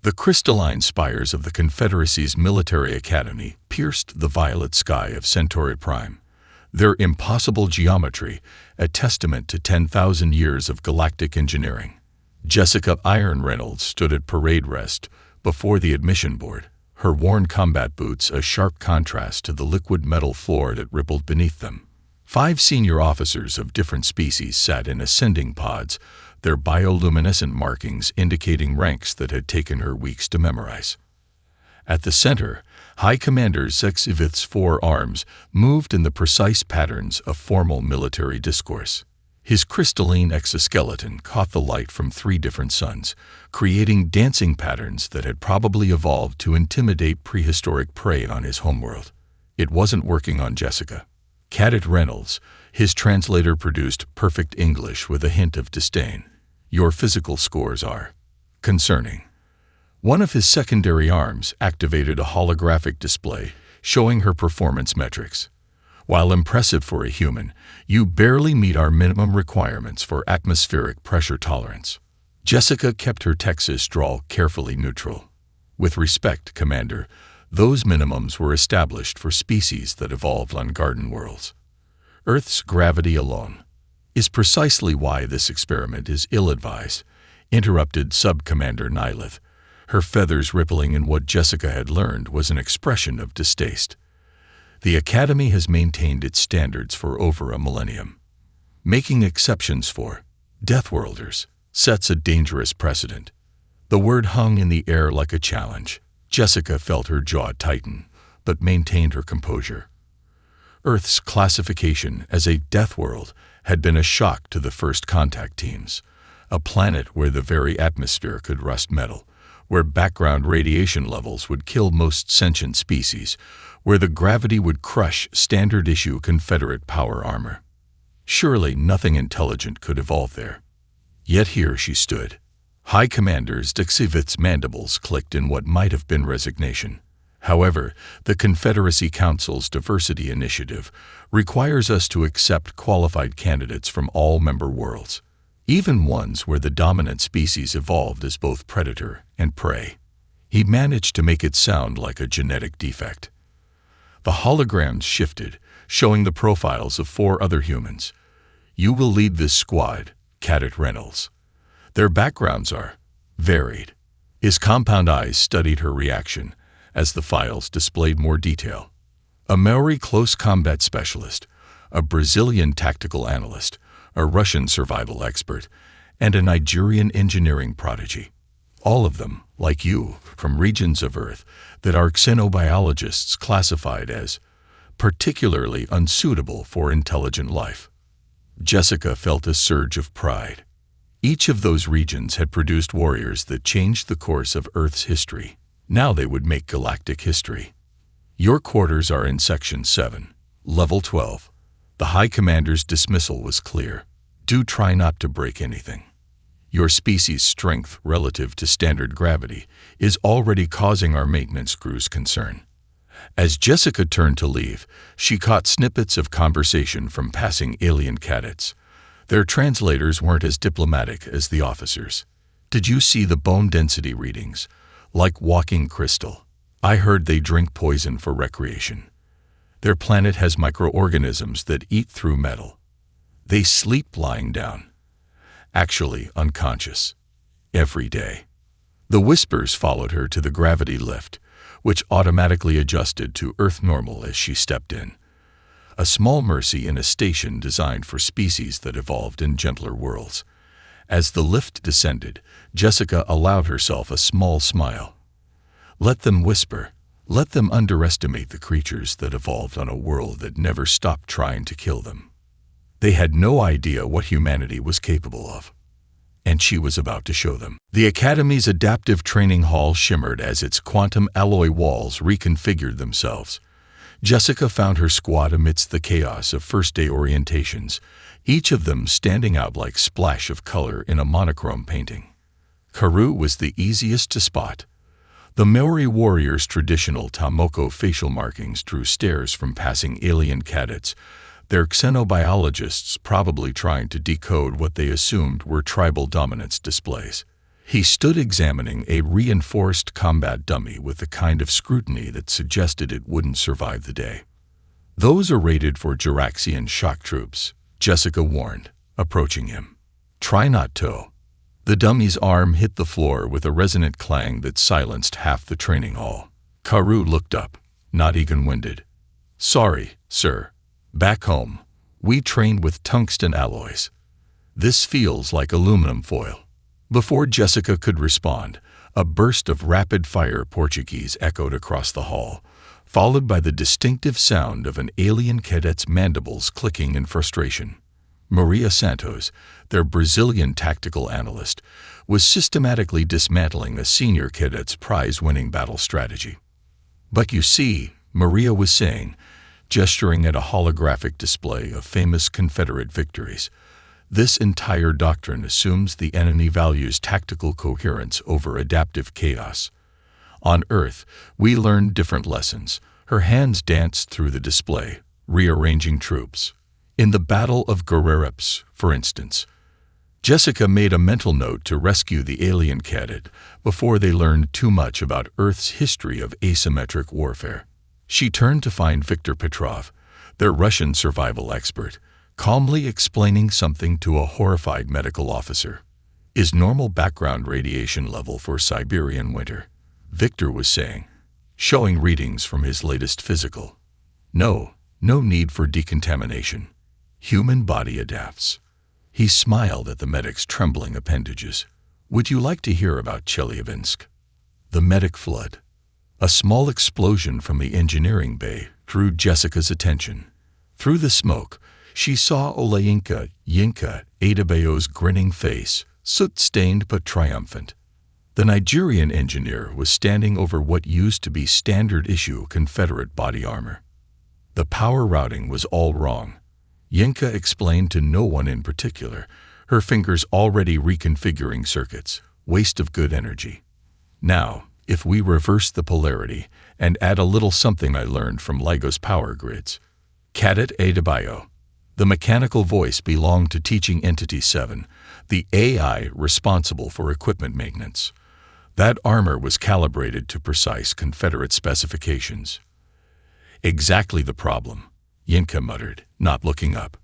The crystalline spires of the Confederacy's military academy pierced the violet sky of Centauri Prime, their impossible geometry a testament to 10,000 years of galactic engineering. Jessica Iron Reynolds stood at parade rest before the admission board, her worn combat boots a sharp contrast to the liquid metal floor that rippled beneath them. 5 senior officers of different species sat in ascending pods, their bioluminescent markings indicating ranks that had taken her weeks to memorize. At the center, High Commander HFYSci-FiStory's 4 arms moved in the precise patterns of formal military discourse. His crystalline exoskeleton caught the light from 3 different suns, creating dancing patterns that had probably evolved to intimidate prehistoric prey on his homeworld. It wasn't working on Jessica. Cadet Reynolds, his translator, produced perfect English with a hint of disdain. Your physical scores are concerning. One of his secondary arms activated a holographic display showing her performance metrics. While impressive for a human, you barely meet our minimum requirements for atmospheric pressure tolerance. Jessica kept her Texas drawl carefully neutral. With respect, Commander, those minimums were established for species that evolved on garden worlds. Earth's gravity alone is precisely why this experiment is ill-advised, interrupted Sub-Commander Nylith. Her feathers rippling in what Jessica had learned was an expression of distaste. The Academy has maintained its standards for over a millennium. Making exceptions for Deathworlders sets a dangerous precedent. The word hung in the air like a challenge. Jessica felt her jaw tighten, but maintained her composure. Earth's classification as a death world had been a shock to the first contact teams, a planet where the very atmosphere could rust metal, where background radiation levels would kill most sentient species, where the gravity would crush standard-issue Confederate power armor. Surely nothing intelligent could evolve there. Yet here she stood. High Commander HFYSci-FiStory's mandibles clicked in what might have been resignation. However, the Confederacy Council's diversity initiative requires us to accept qualified candidates from all member worlds, even ones where the dominant species evolved as both predator and prey. He managed to make it sound like a genetic defect. The holograms shifted, showing the profiles of 4 other humans. You will lead this squad, Cadet Reynolds. Their backgrounds are varied. His compound eyes studied her reaction as the files displayed more detail. A Maori close combat specialist, a Brazilian tactical analyst, a Russian survival expert, and a Nigerian engineering prodigy. All of them, like you, from regions of Earth that our xenobiologists classified as particularly unsuitable for intelligent life. Jessica felt a surge of pride. Each of those regions had produced warriors that changed the course of Earth's history. Now they would make galactic history. Your quarters are in Section 7, Level 12. The High Commander's dismissal was clear. Do try not to break anything. Your species' strength relative to standard gravity is already causing our maintenance crews concern. As Jessica turned to leave, she caught snippets of conversation from passing alien cadets. Their translators weren't as diplomatic as the officers. Did you see the bone density readings? Like walking crystal. I heard they drink poison for recreation. Their planet has microorganisms that eat through metal. They sleep lying down. Actually unconscious. Every day. The whispers followed her to the gravity lift, which automatically adjusted to Earth normal as she stepped in. A small mercy in a station designed for species that evolved in gentler worlds. As the lift descended, Jessica allowed herself a small smile. Let them whisper. Let them underestimate the creatures that evolved on a world that never stopped trying to kill them. They had no idea what humanity was capable of. And she was about to show them. The Academy's adaptive training hall shimmered as its quantum alloy walls reconfigured themselves. Jessica found her squad amidst the chaos of first-day orientations, each of them standing out like splash of color in a monochrome painting. Karu was the easiest to spot. The Maori warriors' traditional Tomoko facial markings drew stares from passing alien cadets, their xenobiologists probably trying to decode what they assumed were tribal dominance displays. He stood examining a reinforced combat dummy with the kind of scrutiny that suggested it wouldn't survive the day. "Those are rated for Jiraxian shock troops," Jessica warned, approaching him. "Try not to." The dummy's arm hit the floor with a resonant clang that silenced half the training hall. Karoo looked up, not even-winded. "Sorry, sir. Back home, we trained with tungsten alloys. This feels like aluminum foil." Before Jessica could respond, a burst of rapid-fire Portuguese echoed across the hall, followed by the distinctive sound of an alien cadet's mandibles clicking in frustration. Maria Santos, their Brazilian tactical analyst, was systematically dismantling a senior cadet's prize-winning battle strategy. "But you see," Maria was saying, gesturing at a holographic display of famous Confederate victories, "this entire doctrine assumes the enemy values tactical coherence over adaptive chaos. On Earth, we learned different lessons." Her hands danced through the display, rearranging troops. "In the Battle of Guerreros, for instance." Jessica made a mental note to rescue the alien cadet before they learned too much about Earth's history of asymmetric warfare. She turned to find Viktor Petrov, their Russian survival expert, calmly explaining something to a horrified medical officer. "Is normal background radiation level for Siberian winter," Viktor was saying, showing readings from his latest physical. No need for decontamination. Human body adapts." He smiled at the medic's trembling appendages. "Would you like to hear about Chelyabinsk?" The medic flood. A small explosion from the engineering bay drew Jessica's attention. Through the smoke, she saw Olayinka Yinka Adebayo's grinning face, soot-stained but triumphant. The Nigerian engineer was standing over what used to be standard-issue Confederate body armor. The power routing was all wrong. Yinka explained to no one in particular, her fingers already reconfiguring circuits, waste of good energy. "Now, if we reverse the polarity and add a little something I learned from LIGO's power grids." Cadet Adebayo. The mechanical voice belonged to Teaching Entity 7, the AI responsible for equipment maintenance. That armor was calibrated to precise Confederate specifications. "Exactly the problem," Yinka muttered, not looking up.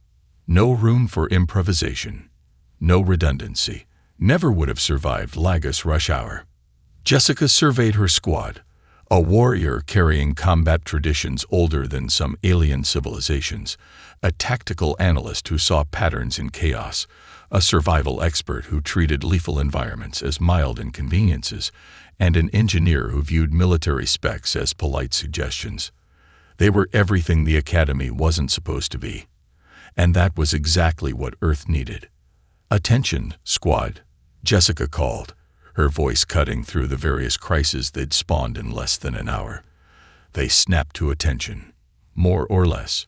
"No room for improvisation. No redundancy. Never would have survived Lagos rush hour." Jessica surveyed her squad, a warrior carrying combat traditions older than some alien civilizations, a tactical analyst who saw patterns in chaos, a survival expert who treated lethal environments as mild inconveniences, and an engineer who viewed military specs as polite suggestions. They were everything the Academy wasn't supposed to be. And that was exactly what Earth needed. "Attention, squad," Jessica called, her voice cutting through the various crises they'd spawned in less than an hour. They snapped to attention, more or less.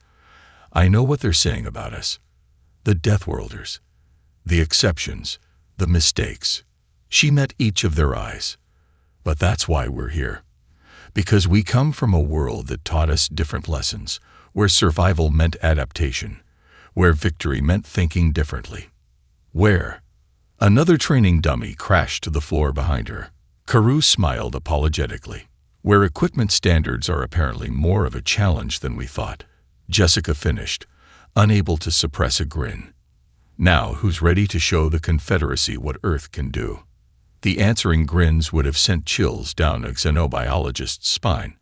"I know what they're saying about us. The Deathworlders. The exceptions. The mistakes." She met each of their eyes. "But that's why we're here. Because we come from a world that taught us different lessons, where survival meant adaptation, where victory meant thinking differently. Where?" Another training dummy crashed to the floor behind her. Karoo smiled apologetically. "Where equipment standards are apparently more of a challenge than we thought," Jessica finished, unable to suppress a grin. "Now who's ready to show the Confederacy what Earth can do?" The answering grins would have sent chills down a xenobiologist's spine.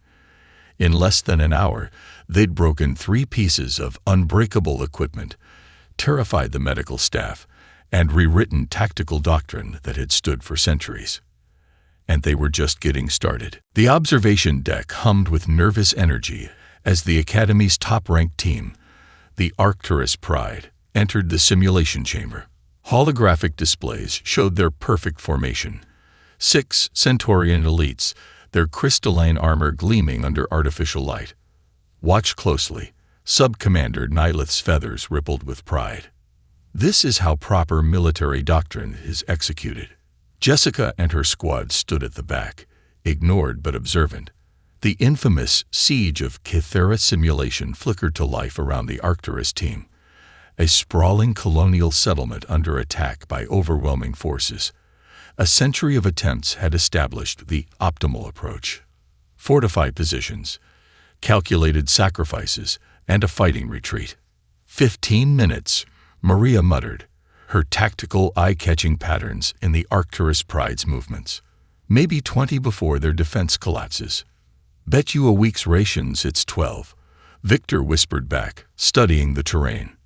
In less than an hour, they'd broken 3 pieces of unbreakable equipment, terrified the medical staff, and rewritten tactical doctrine that had stood for centuries. And they were just getting started. The observation deck hummed with nervous energy as the Academy's top-ranked team, the Arcturus Pride, entered the simulation chamber. Holographic displays showed their perfect formation. 6 Centaurian elites, their crystalline armor gleaming under artificial light. "Watch closely," Sub-Commander Nylith's feathers rippled with pride. "This is how proper military doctrine is executed." Jessica and her squad stood at the back, ignored but observant. The infamous Siege of Kythera simulation flickered to life around the Arcturus team, a sprawling colonial settlement under attack by overwhelming forces. A century of attempts had established the optimal approach. Fortified positions, calculated sacrifices, and a fighting retreat. 15 minutes, Maria muttered, her tactical, eye-catching patterns in the Arcturus Pride's movements. Maybe 20 before their defense collapses. Bet you a week's rations it's 12, Victor whispered back, studying the terrain.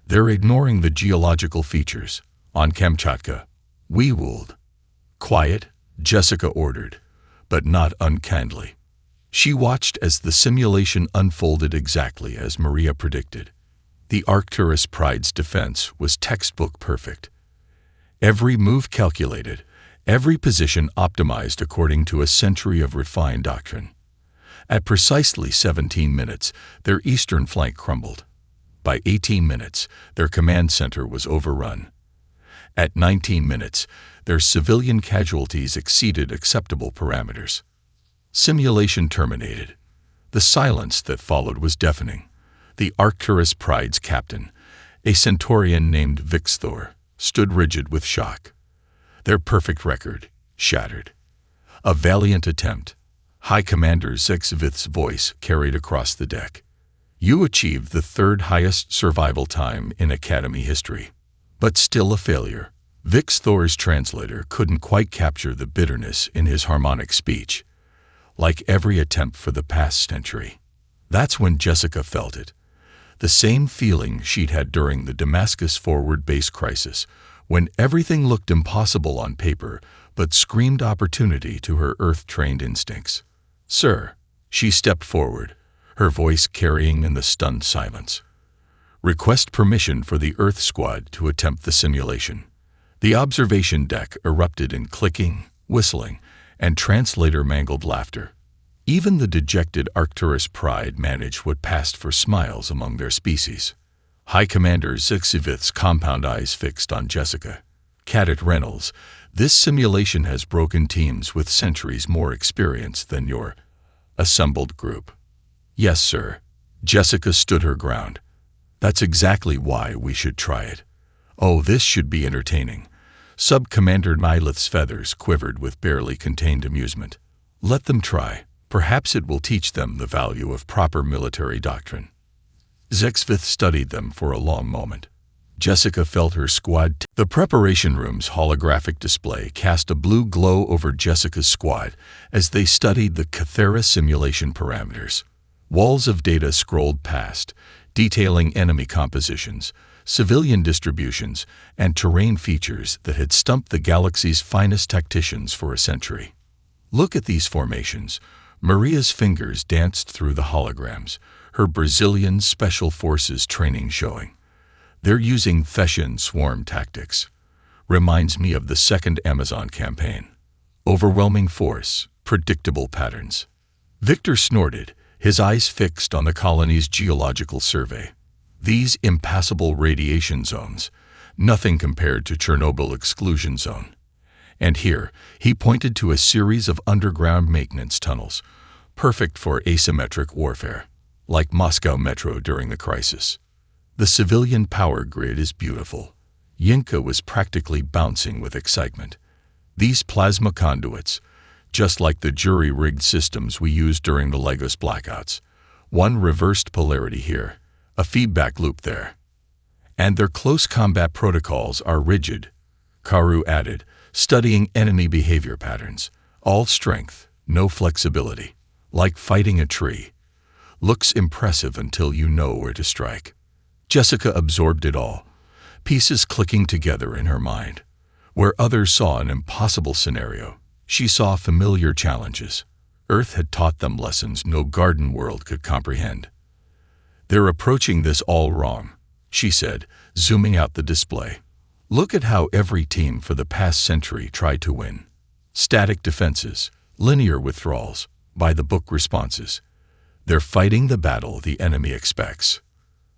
They're ignoring the geological features. On Kamchatka, we ruled. Quiet, Jessica ordered, but not unkindly. She watched as the simulation unfolded exactly as Maria predicted. The Arcturus Pride's defense was textbook perfect. Every move calculated, every position optimized according to a century of refined doctrine. At precisely 17 minutes, their eastern flank crumbled. By 18 minutes, their command center was overrun. At 19 minutes, their civilian casualties exceeded acceptable parameters. Simulation terminated. The silence that followed was deafening. The Arcturus Pride's captain, a Centaurian named Vixthor, stood rigid with shock. Their perfect record shattered. A valiant attempt. High Commander Zexvith's voice carried across the deck. You achieved the third highest survival time in Academy history. But still a failure. Vixthor's translator couldn't quite capture the bitterness in his harmonic speech. Like every attempt for the past century. That's when Jessica felt it. The same feeling she'd had during the Damascus forward base crisis, when everything looked impossible on paper but screamed opportunity to her Earth-trained instincts. Sir, she stepped forward, her voice carrying in the stunned silence. Request permission for the Earth Squad to attempt the simulation. The observation deck erupted in clicking, whistling, and translator-mangled laughter. Even the dejected Arcturus Pride managed what passed for smiles among their species. High Commander Zexvith's compound eyes fixed on Jessica. Cadet Reynolds, this simulation has broken teams with centuries more experience than your assembled group. Yes, sir. Jessica stood her ground. That's exactly why we should try it. Oh, this should be entertaining. Sub-Commander Nylith's feathers quivered with barely contained amusement. Let them try. Perhaps it will teach them the value of proper military doctrine. Zexvith studied them for a long moment. Jessica felt her squad. The preparation room's holographic display cast a blue glow over Jessica's squad as they studied the Cathera simulation parameters. Walls of data scrolled past, detailing enemy compositions, civilian distributions, and terrain features that had stumped the galaxy's finest tacticians for a century. Look at these formations. Maria's fingers danced through the holograms, her Brazilian Special Forces training showing. They're using Thessian swarm tactics. Reminds me of the second Amazon campaign. Overwhelming force, predictable patterns. Victor snorted, his eyes fixed on the colony's geological survey. These impassable radiation zones, nothing compared to Chernobyl exclusion zone. And here, he pointed to a series of underground maintenance tunnels, perfect for asymmetric warfare, like Moscow Metro during the crisis. The civilian power grid is beautiful. Yinka was practically bouncing with excitement. These plasma conduits, just like the jury-rigged systems we used during the Lagos blackouts. One reversed polarity here, a feedback loop there. And their close combat protocols are rigid, Karu added, studying enemy behavior patterns. All strength, no flexibility. Like fighting a tree. Looks impressive until you know where to strike. Jessica absorbed it all, pieces clicking together in her mind. Where others saw an impossible scenario, she saw familiar challenges. Earth had taught them lessons no garden world could comprehend. They're approaching this all wrong, she said, zooming out the display. Look at how every team for the past century tried to win. Static defenses, linear withdrawals, by-the-book responses. They're fighting the battle the enemy expects.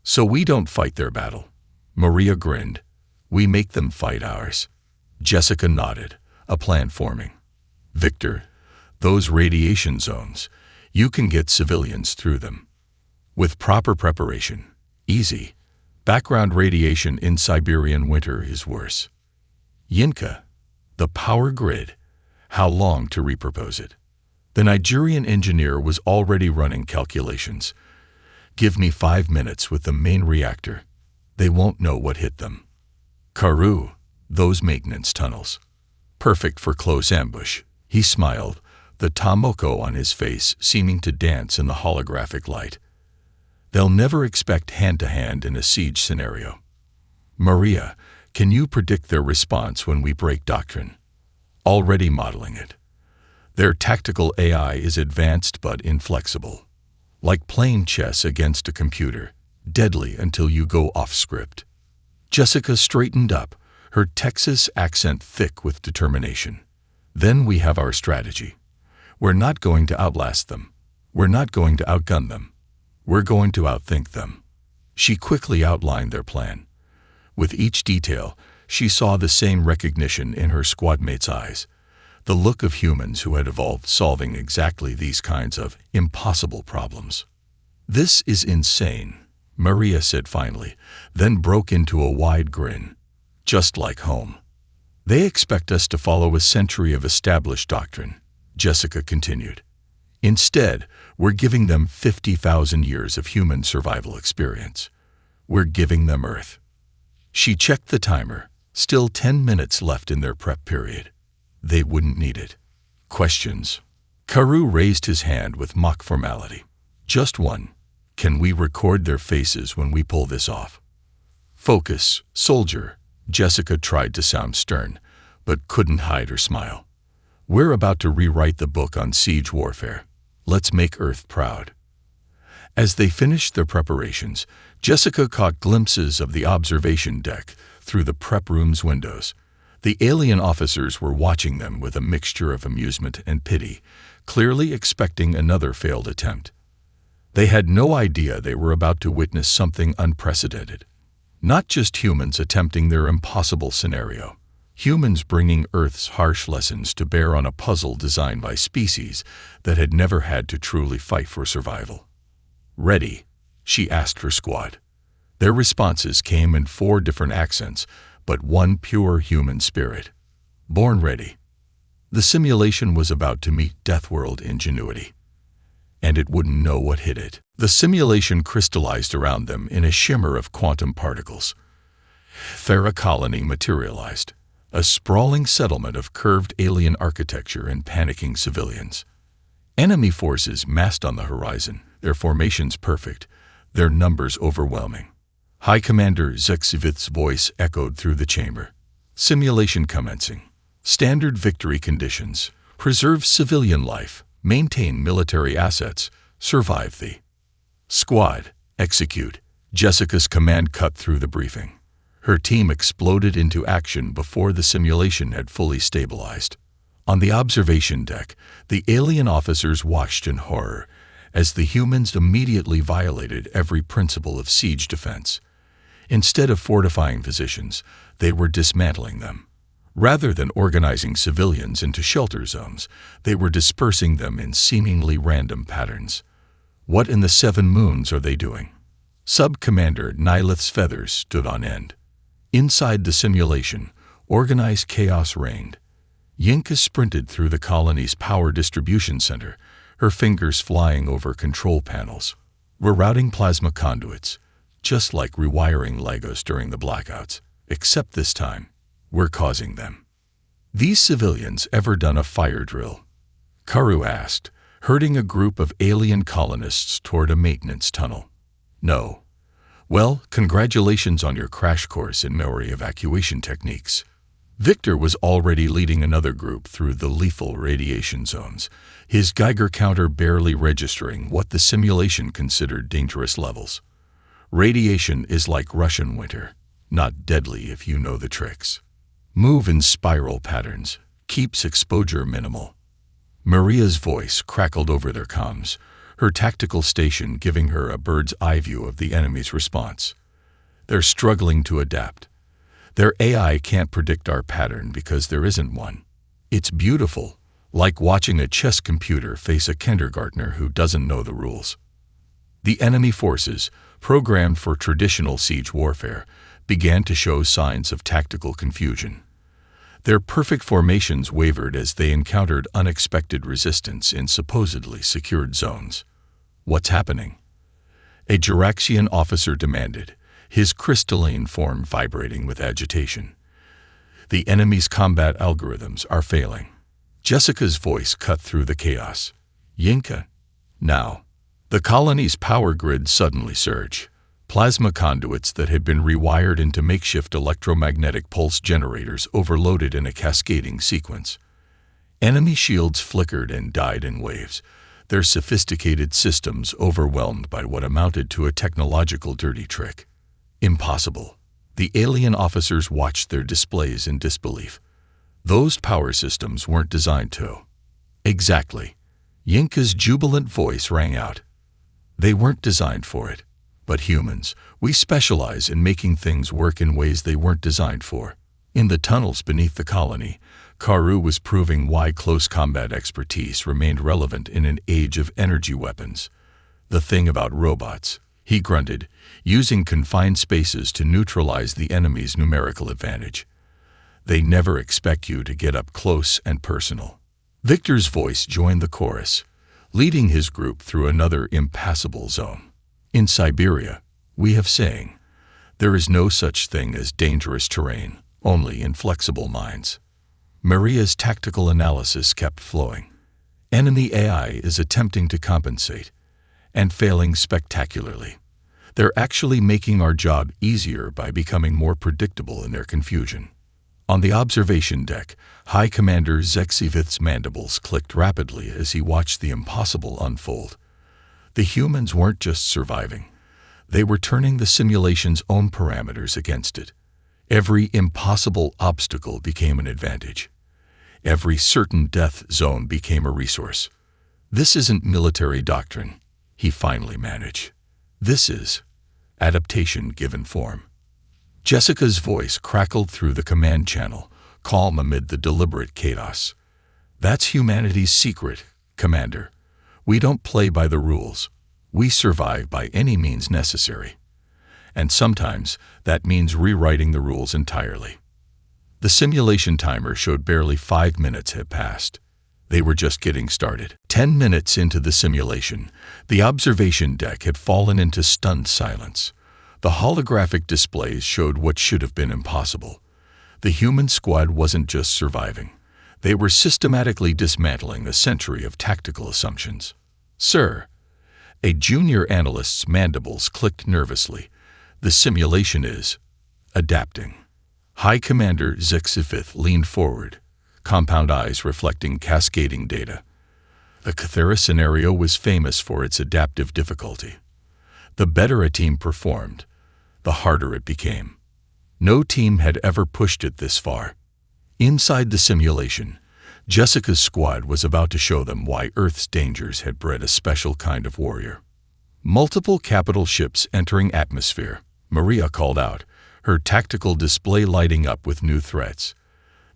So we don't fight their battle. Maria grinned. We make them fight ours. Jessica nodded, a plan forming. Victor, those radiation zones, you can get civilians through them. With proper preparation. Easy. Background radiation in Siberian winter is worse. Yinka, The power grid. How long to repurpose it? The Nigerian engineer was already running calculations. Give me 5 minutes with the main reactor. They won't know what hit them. Karu, those maintenance tunnels. Perfect for close ambush. He smiled, the Tomoko on his face seeming to dance in the holographic light. They'll never expect hand-to-hand in a siege scenario. Maria, can you predict their response when we break doctrine? Already modeling it. Their tactical AI is advanced but inflexible. Like playing chess against a computer, deadly until you go off script. Jessica straightened up, her Texas accent thick with determination. Then we have our strategy. We're not going to outlast them. We're not going to outgun them. We're going to outthink them. She quickly outlined their plan. With each detail, she saw the same recognition in her squadmates' eyes. The look of humans who had evolved solving exactly these kinds of impossible problems. This is insane, Maria said finally, then broke into a wide grin. Just like home. They expect us to follow a century of established doctrine, Jessica continued. Instead, we're giving them 50,000 years of human survival experience. We're giving them Earth. She checked the timer, still 10 minutes left in their prep period. They wouldn't need it. Questions? Karu raised his hand with mock formality. Just one. Can we record their faces when we pull this off? Focus, soldier. Jessica tried to sound stern, but couldn't hide her smile. We're about to rewrite the book on siege warfare. Let's make Earth proud. As they finished their preparations, Jessica caught glimpses of the observation deck through the prep room's windows. The alien officers were watching them with a mixture of amusement and pity, clearly expecting another failed attempt. They had no idea they were about to witness something unprecedented. Not just humans attempting their impossible scenario. Humans bringing Earth's harsh lessons to bear on a puzzle designed by species that had never had to truly fight for survival. Ready? She asked her squad. Their responses came in 4 different accents, but one pure human spirit. Born ready. The simulation was about to meet Deathworld ingenuity. And it wouldn't know what hit it. The simulation crystallized around them in a shimmer of quantum particles. Thera colony materialized, a sprawling settlement of curved alien architecture and panicking civilians. Enemy forces massed on the horizon, their formations perfect, their numbers overwhelming. High Commander Zexivith's voice echoed through the chamber. Simulation commencing. Standard victory conditions. Preserve civilian life. Maintain military assets. Survive the squad. Execute. Jessica's command cut through the briefing. Her team exploded into action before the simulation had fully stabilized. On the observation deck, the alien officers watched in horror as the humans immediately violated every principle of siege defense. Instead of fortifying positions, they were dismantling them. Rather than organizing civilians into shelter zones, they were dispersing them in seemingly random patterns. What in the 7 moons are they doing? Sub-Commander Nylith's feathers stood on end. Inside the simulation, organized chaos reigned. Yinka sprinted through the colony's power distribution center, her fingers flying over control panels. We're routing plasma conduits, just like rewiring Legos during the blackouts, except this time, we're causing them. These civilians ever done a fire drill? Karu asked, herding a group of alien colonists toward a maintenance tunnel. No. Well, congratulations on your crash course in memory evacuation techniques. Victor was already leading another group through the lethal radiation zones, his Geiger counter barely registering what the simulation considered dangerous levels. Radiation is like Russian winter, not deadly if you know the tricks. Move in spiral patterns, keeps exposure minimal. Maria's voice crackled over their comms, her tactical station giving her a bird's eye view of the enemy's response. They're struggling to adapt. Their AI can't predict our pattern because there isn't one. It's beautiful, like watching a chess computer face a kindergartner who doesn't know the rules. The enemy forces, programmed for traditional siege warfare, began to show signs of tactical confusion. Their perfect formations wavered as they encountered unexpected resistance in supposedly secured zones. "What's happening?" a Jiraxian officer demanded, his crystalline form vibrating with agitation. "The enemy's combat algorithms are failing." Jessica's voice cut through the chaos. "Yinka, now." The colony's power grid suddenly surged. Plasma conduits that had been rewired into makeshift electromagnetic pulse generators overloaded in a cascading sequence. Enemy shields flickered and died in waves, their sophisticated systems overwhelmed by what amounted to a technological dirty trick. Impossible. The alien officers watched their displays in disbelief. Those power systems weren't designed to. Exactly. Yinka's jubilant voice rang out. They weren't designed for it. But humans, we specialize in making things work in ways they weren't designed for. In the tunnels beneath the colony, Karu was proving why close combat expertise remained relevant in an age of energy weapons. "The thing about robots," he grunted, using confined spaces to neutralize the enemy's numerical advantage. "They never expect you to get up close and personal." Victor's voice joined the chorus, leading his group through another impassable zone. "In Siberia, we have saying, there is no such thing as dangerous terrain, only inflexible minds." Maria's tactical analysis kept flowing. Enemy AI is attempting to compensate, and failing spectacularly. They're actually making our job easier by becoming more predictable in their confusion. On the observation deck, High Commander HFYSci-FiStory's mandibles clicked rapidly as he watched the impossible unfold. The humans weren't just surviving. They were turning the simulation's own parameters against it. Every impossible obstacle became an advantage. Every certain death zone became a resource. "This isn't military doctrine," he finally managed. "This is adaptation given form." Jessica's voice crackled through the command channel, calm amid the deliberate chaos. "That's humanity's secret, Commander. We don't play by the rules. We survive by any means necessary. And sometimes that means rewriting the rules entirely." The simulation timer showed barely 5 minutes had passed. They were just getting started. 10 minutes into the simulation, the observation deck had fallen into stunned silence. The holographic displays showed what should have been impossible. The human squad wasn't just surviving. They were systematically dismantling a century of tactical assumptions. "Sir," a junior analyst's mandibles clicked nervously. "The simulation is adapting." High Commander HFYSci-FiStory leaned forward, compound eyes reflecting cascading data. The Cathera scenario was famous for its adaptive difficulty. The better a team performed, the harder it became. No team had ever pushed it this far. Inside the simulation, Jessica's squad was about to show them why Earth's dangers had bred a special kind of warrior. Multiple capital ships entering atmosphere, Maria called out, her tactical display lighting up with new threats.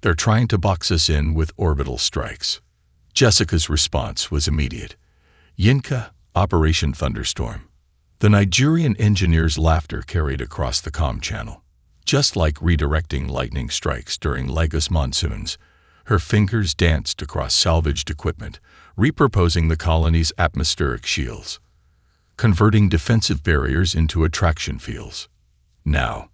"They're trying to box us in with orbital strikes." Jessica's response was immediate. "Yinka, Operation Thunderstorm." The Nigerian engineer's laughter carried across the comm channel. Just like redirecting lightning strikes during Lagos monsoons, her fingers danced across salvaged equipment, repurposing the colony's atmospheric shields, converting defensive barriers into attraction fields. Now,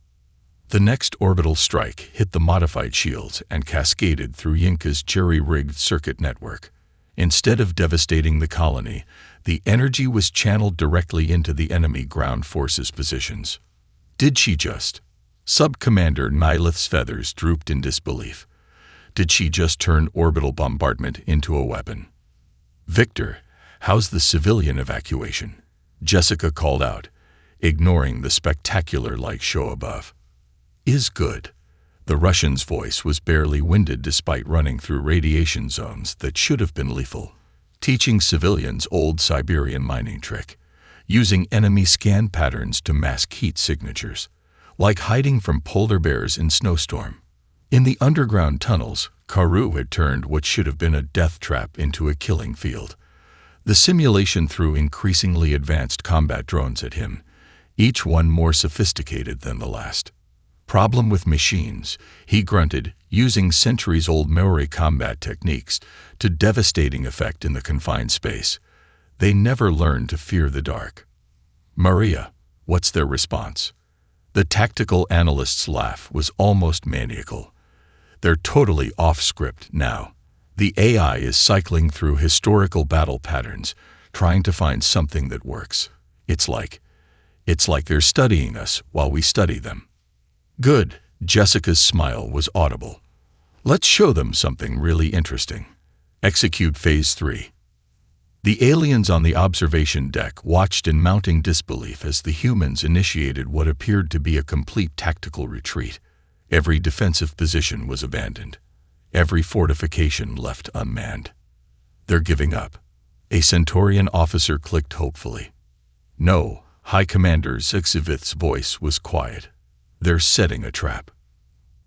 the next orbital strike hit the modified shields and cascaded through Yinka's jerry-rigged circuit network. Instead of devastating the colony, the energy was channeled directly into the enemy ground forces positions. Did she just? Sub-Commander Nylith's feathers drooped in disbelief. Did she just turn orbital bombardment into a weapon? "Victor, how's the civilian evacuation?" Jessica called out, ignoring the spectacular light show above. "Is good." The Russian's voice was barely winded despite running through radiation zones that should have been lethal, teaching civilians old Siberian mining trick, using enemy scan patterns to mask heat signatures, like hiding from polar bears in snowstorm. In the underground tunnels, Karu had turned what should have been a death trap into a killing field. The simulation threw increasingly advanced combat drones at him, each one more sophisticated than the last. "Problem with machines," he grunted, using centuries-old memory combat techniques to devastating effect in the confined space. They never learned to fear the dark. Maria, what's their response? The tactical analyst's laugh was almost maniacal. They're totally off script now. The AI is cycling through historical battle patterns, trying to find something that works. It's like they're studying us while we study them. Good. Jessica's smile was audible. Let's show them something really interesting. Execute Phase 3. The aliens on the observation deck watched in mounting disbelief as the humans initiated what appeared to be a complete tactical retreat. Every defensive position was abandoned. Every fortification left unmanned. They're giving up. A Centaurian officer clicked hopefully. No, High Commander HFYSci-FiStory's voice was quiet. They're setting a trap.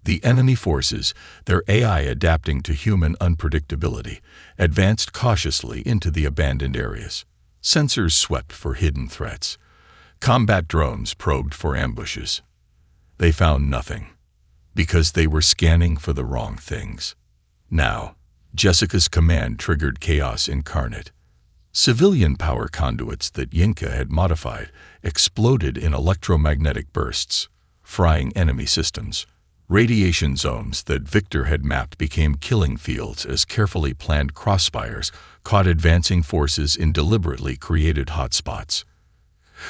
The enemy forces, their AI adapting to human unpredictability, advanced cautiously into the abandoned areas. Sensors swept for hidden threats. Combat drones probed for ambushes. They found nothing, because they were scanning for the wrong things. Now, Jessica's command triggered chaos incarnate. Civilian power conduits that Yinka had modified exploded in electromagnetic bursts, frying enemy systems. Radiation zones that Victor had mapped became killing fields as carefully planned crossfires caught advancing forces in deliberately created hotspots.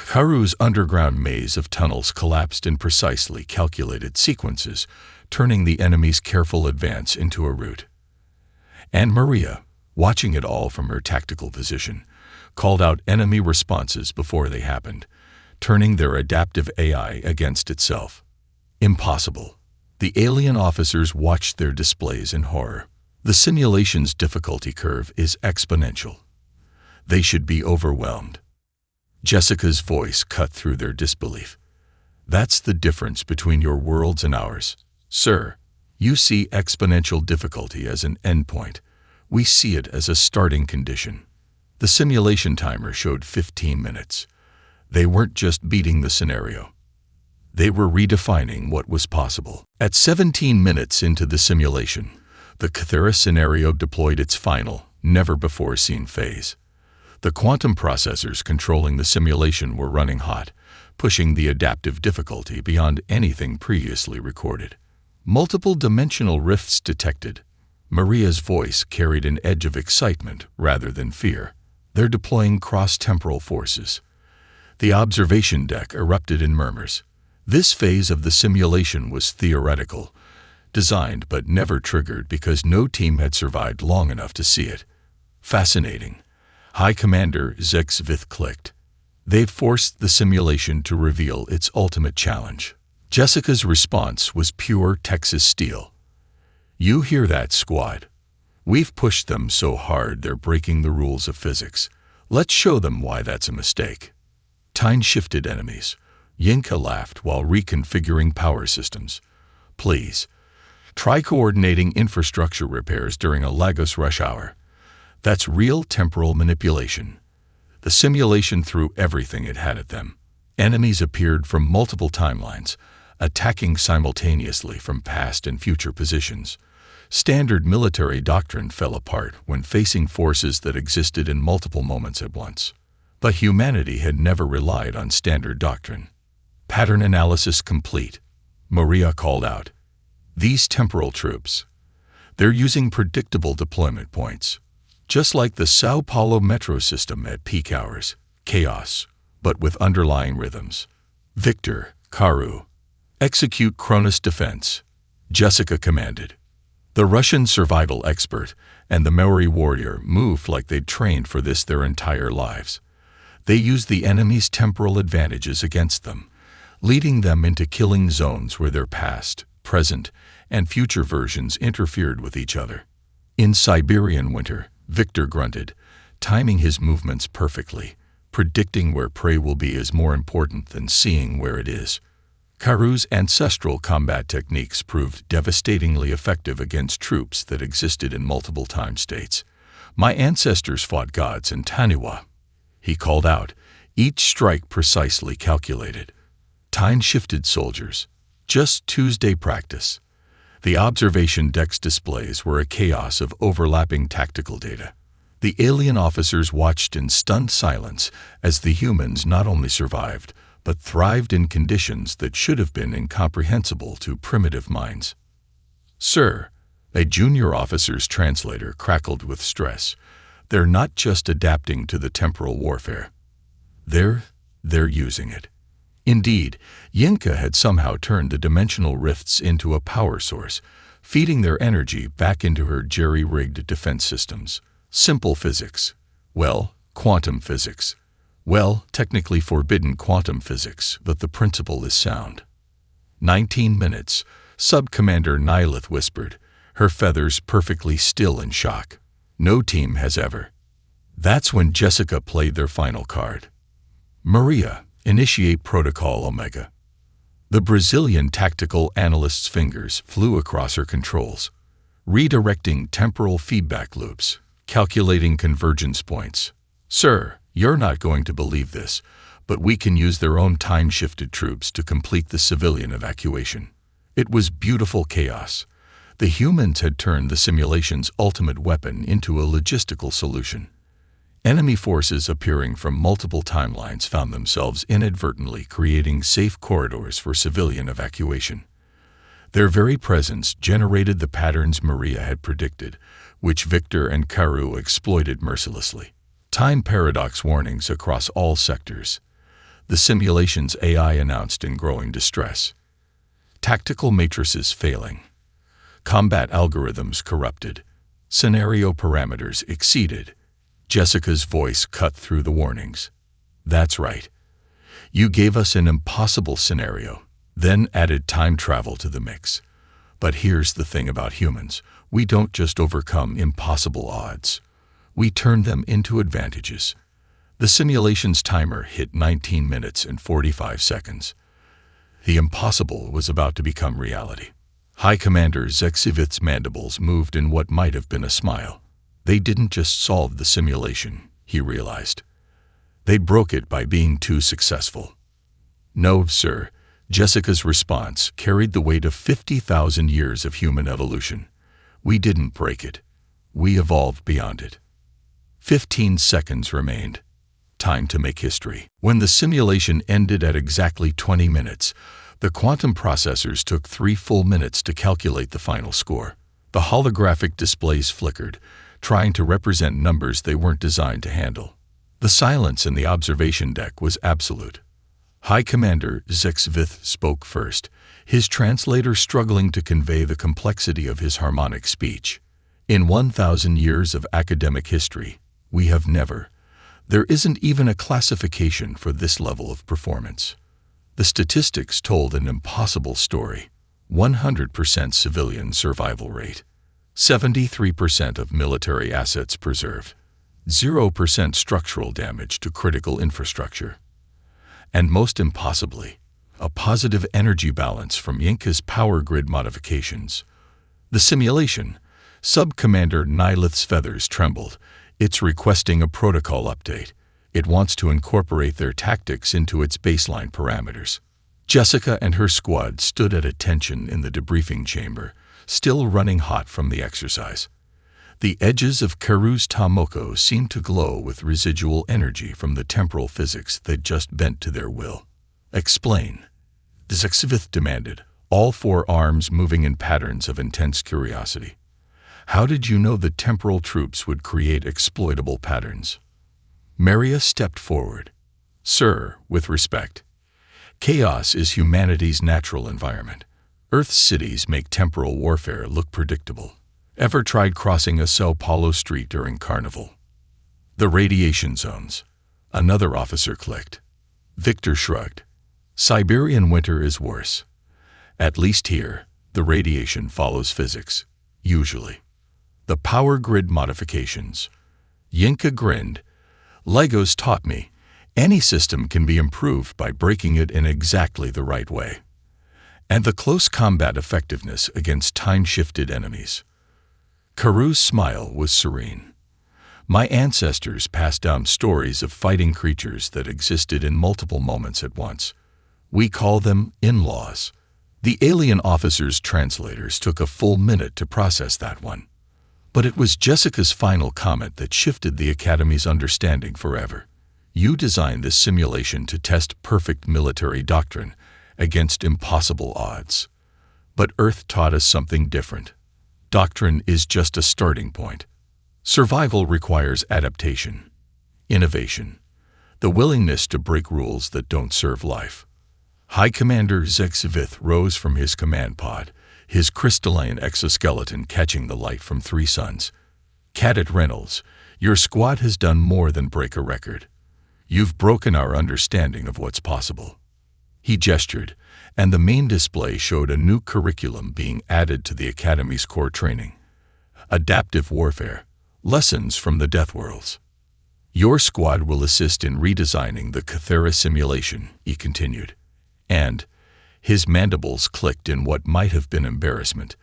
Karu's underground maze of tunnels collapsed in precisely calculated sequences, turning the enemy's careful advance into a rout. And Maria, watching it all from her tactical position, called out enemy responses before they happened, turning their adaptive AI against itself. Impossible. The alien officers watched their displays in horror. The simulation's difficulty curve is exponential. They should be overwhelmed. Jessica's voice cut through their disbelief. That's the difference between your worlds and ours. Sir, you see exponential difficulty as an endpoint. We see it as a starting condition. The simulation timer showed 15 minutes. They weren't just beating the scenario. They were redefining what was possible. At 17 minutes into the simulation, the Cthulhu scenario deployed its final, never-before-seen phase. The quantum processors controlling the simulation were running hot, pushing the adaptive difficulty beyond anything previously recorded. Multiple dimensional rifts detected. Maria's voice carried an edge of excitement rather than fear. They're deploying cross-temporal forces. The observation deck erupted in murmurs. This phase of the simulation was theoretical, designed but never triggered because no team had survived long enough to see it. Fascinating. High Commander HFYSci-FiStory clicked. They've forced the simulation to reveal its ultimate challenge. Jessica's response was pure Texas steel. You hear that, squad? We've pushed them so hard they're breaking the rules of physics. Let's show them why that's a mistake. Time-shifted enemies. Yinka laughed while reconfiguring power systems. Please, try coordinating infrastructure repairs during a Lagos rush hour. That's real temporal manipulation. The simulation threw everything it had at them. Enemies appeared from multiple timelines, attacking simultaneously from past and future positions. Standard military doctrine fell apart when facing forces that existed in multiple moments at once. But humanity had never relied on standard doctrine. Pattern analysis complete. Maria called out. These temporal troops. They're using predictable deployment points. Just like the Sao Paulo metro system at peak hours. Chaos, but with underlying rhythms. Victor, Karu. Execute Cronus defense. Jessica commanded. The Russian survival expert and the Maori warrior moved like they'd trained for this their entire lives. They used the enemy's temporal advantages against them, leading them into killing zones where their past, present, and future versions interfered with each other. In Siberian winter, Victor grunted, timing his movements perfectly. Predicting where prey will be is more important than seeing where it is. Karu's ancestral combat techniques proved devastatingly effective against troops that existed in multiple time states. My ancestors fought gods in Taniwa, he called out, each strike precisely calculated. Time-shifted soldiers. Just Tuesday practice. The observation deck's displays were a chaos of overlapping tactical data. The alien officers watched in stunned silence as the humans not only survived, but thrived in conditions that should have been incomprehensible to primitive minds. "Sir," a junior officer's translator crackled with stress, "they're not just adapting to the temporal warfare. They're using it." Indeed, Yinka had somehow turned the dimensional rifts into a power source, feeding their energy back into her jerry-rigged defense systems. Simple physics. Well, quantum physics. Well, technically forbidden quantum physics, but the principle is sound. 19 minutes, Sub-Commander Nihilith whispered, her feathers perfectly still in shock. No team has ever. That's when Jessica played their final card. "Maria, initiate Protocol Omega." The Brazilian tactical analyst's fingers flew across her controls, redirecting temporal feedback loops, calculating convergence points. "Sir, you're not going to believe this, but we can use their own time-shifted troops to complete the civilian evacuation." It was beautiful chaos. The humans had turned the simulation's ultimate weapon into a logistical solution. Enemy forces appearing from multiple timelines found themselves inadvertently creating safe corridors for civilian evacuation. Their very presence generated the patterns Maria had predicted, which Victor and Karu exploited mercilessly. Time paradox warnings across all sectors. The simulation's AI announced in growing distress. Tactical matrices failing. Combat algorithms corrupted. Scenario parameters exceeded. Jessica's voice cut through the warnings. "That's right. You gave us an impossible scenario, then added time travel to the mix. But here's the thing about humans. We don't just overcome impossible odds. We turn them into advantages." The simulation's timer hit 19 minutes and 45 seconds. The impossible was about to become reality. High Commander Zexivith's mandibles moved in what might have been a smile. They didn't just solve the simulation, he realized. They broke it by being too successful. "No, sir." Jessica's response carried the weight of 50,000 years of human evolution. "We didn't break it. We evolved beyond it." 15 seconds remained. Time to make history. When the simulation ended at exactly 20 minutes, the quantum processors took 3 full minutes to calculate the final score. The holographic displays flickered, trying to represent numbers they weren't designed to handle. The silence in the observation deck was absolute. High Commander Zexivith spoke first, his translator struggling to convey the complexity of his harmonic speech. "In 1,000 years of academic history, we have never. There isn't even a classification for this level of performance." The statistics told an impossible story. 100% civilian survival rate. 73% of military assets preserved. 0% structural damage to critical infrastructure. And most impossibly, a positive energy balance from Yinka's power grid modifications. The simulation, Sub-Commander Nihilith's feathers trembled. It's requesting a protocol update. It wants to incorporate their tactics into its baseline parameters. Jessica and her squad stood at attention in the debriefing chamber, still running hot from the exercise. The edges of Karu's Tomoko seemed to glow with residual energy from the temporal physics they'd just bent to their will. "Explain," Zexivith demanded, all 4 arms moving in patterns of intense curiosity. "How did you know the temporal troops would create exploitable patterns?" Maria stepped forward. "Sir, with respect. Chaos is humanity's natural environment. Earth's cities make temporal warfare look predictable. Ever tried crossing a Sao Paulo street during Carnival?" "The radiation zones." Another officer clicked. Victor shrugged. "Siberian winter is worse. At least here, the radiation follows physics, usually." The power grid modifications. Yinka grinned. "Legos taught me. Any system can be improved by breaking it in exactly the right way. And the close combat effectiveness against time-shifted enemies." Karu's smile was serene. "My ancestors passed down stories of fighting creatures that existed in multiple moments at once. We call them in-laws. The alien officer's translators took a full minute to process that one. But it was Jessica's final comment that shifted the Academy's understanding forever. You designed this simulation to test perfect military doctrine against impossible odds. But Earth taught us something different. Doctrine is just a starting point. Survival requires adaptation, innovation, the willingness to break rules that don't serve life. High Commander Zexvith rose from his command pod, his crystalline exoskeleton catching the light from 3 suns. Cadet Reynolds, your squad has done more than break a record. You've broken our understanding of what's possible. He gestured, and the main display showed a new curriculum being added to the Academy's core training. Adaptive warfare, lessons from the Deathworlds. Your squad will assist in redesigning the Cathera simulation, he continued. And, his mandibles clicked in what might have been embarrassment,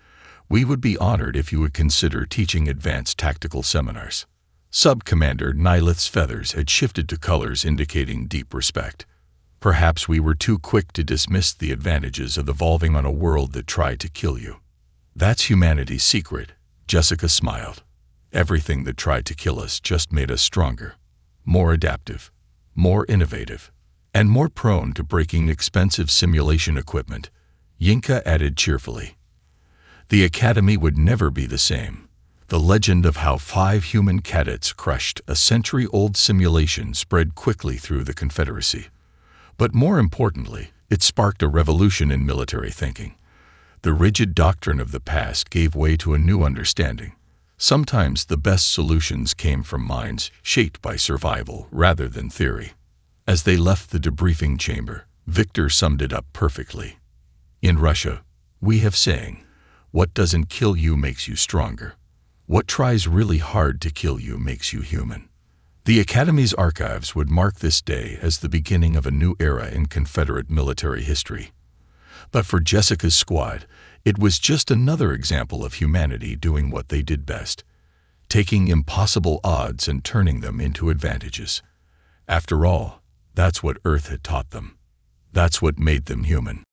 we would be honored if you would consider teaching advanced tactical seminars. Sub-Commander Nylith's feathers had shifted to colors indicating deep respect. Perhaps we were too quick to dismiss the advantages of evolving on a world that tried to kill you. That's humanity's secret, Jessica smiled. Everything that tried to kill us just made us stronger, more adaptive, more innovative, and more prone to breaking expensive simulation equipment, Yinka added cheerfully. The Academy would never be the same. The legend of how 5 human cadets crushed a century-old simulation spread quickly through the Confederacy. But more importantly, it sparked a revolution in military thinking. The rigid doctrine of the past gave way to a new understanding. Sometimes the best solutions came from minds shaped by survival rather than theory. As they left the debriefing chamber, Victor summed it up perfectly. In Russia, we have saying, what doesn't kill you makes you stronger. What tries really hard to kill you makes you human. The Academy's archives would mark this day as the beginning of a new era in Confederate military history. But for Jessica's squad, it was just another example of humanity doing what they did best, taking impossible odds and turning them into advantages. After all, that's what Earth had taught them. That's what made them human.